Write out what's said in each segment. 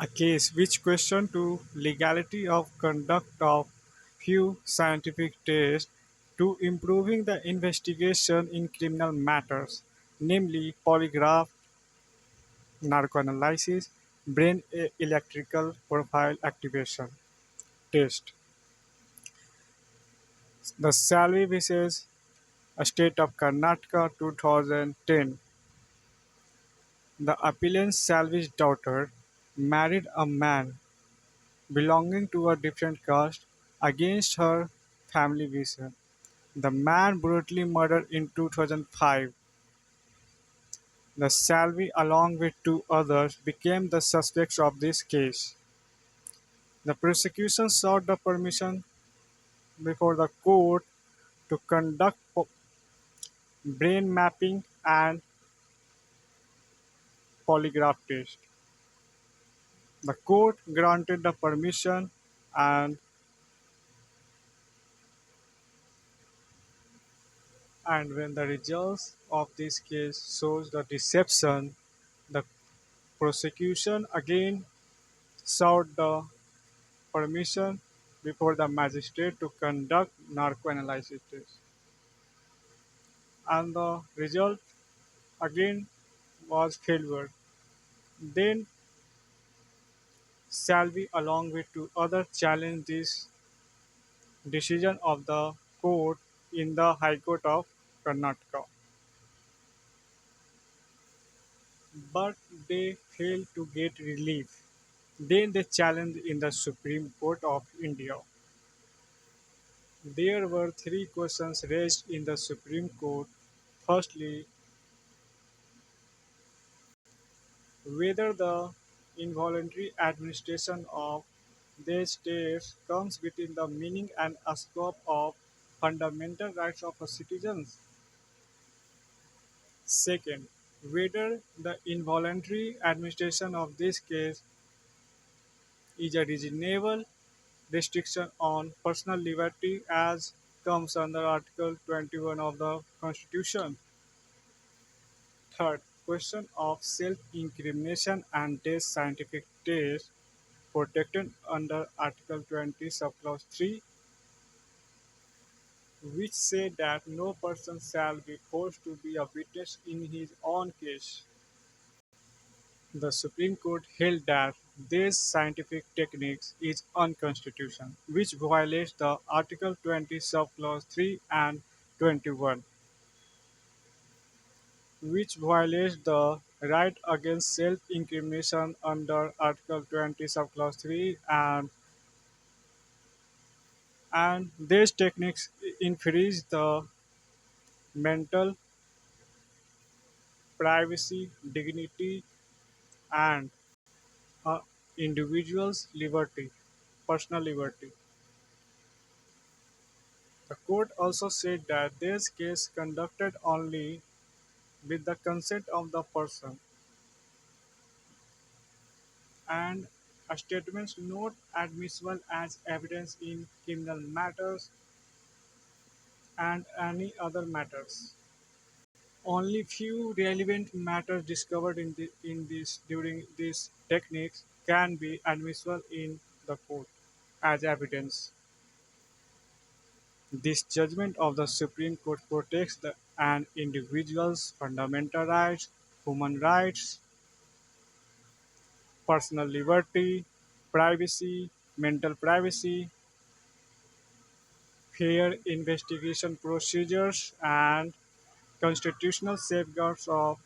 A case which questioned to legality of conduct of few scientific tests to improving the investigation in criminal matters, namely polygraph, narcoanalysis, brain electrical profile activation test. The Salvi vs. State of Karnataka 2010. The appellant's Salvi's daughter married a man belonging to a different caste against her family vision. The man brutally murdered in 2005. The Salvi, along with two others, became the suspects of this case. The prosecution sought the permission before the court to conduct brain mapping and polygraph tests. The court granted the permission, and when the results of this case shows the deception, the prosecution again sought the permission before the magistrate to conduct narcoanalysis tests, and the result again was failure. Then Salvi, along with two others, challenged this decision of the court in the High Court of Karnataka, but they failed to get relief. Then they challenged in the Supreme Court of India. There were three questions raised in the Supreme Court. Firstly, whether the involuntary administration of these tests comes within the meaning and scope of fundamental rights of a citizen. Second, whether the involuntary administration of this case is a reasonable restriction on personal liberty as comes under Article 21 of the Constitution. Third, question of self-incrimination and death scientific test protected under Article 20 subclause 3, which said that no person shall be forced to be a witness in his own case. The Supreme Court held that these scientific techniques is unconstitutional, which violates the Article 20 subclause 3 and 21, which violates the right against self-incrimination under Article 20 subclause 3, and these techniques infringe the mental privacy, dignity, and a individual's liberty, personal liberty. The court also said that this case conducted only with the consent of the person, and statements not admissible as evidence in criminal matters and any other matters. Only few relevant matters discovered in this during these techniques can be admissible in the court as evidence. This judgment of the Supreme Court protects an individual's fundamental rights, human rights, personal liberty, privacy, mental privacy, fair investigation procedures, and constitutional safeguards of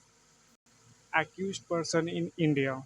accused person in India.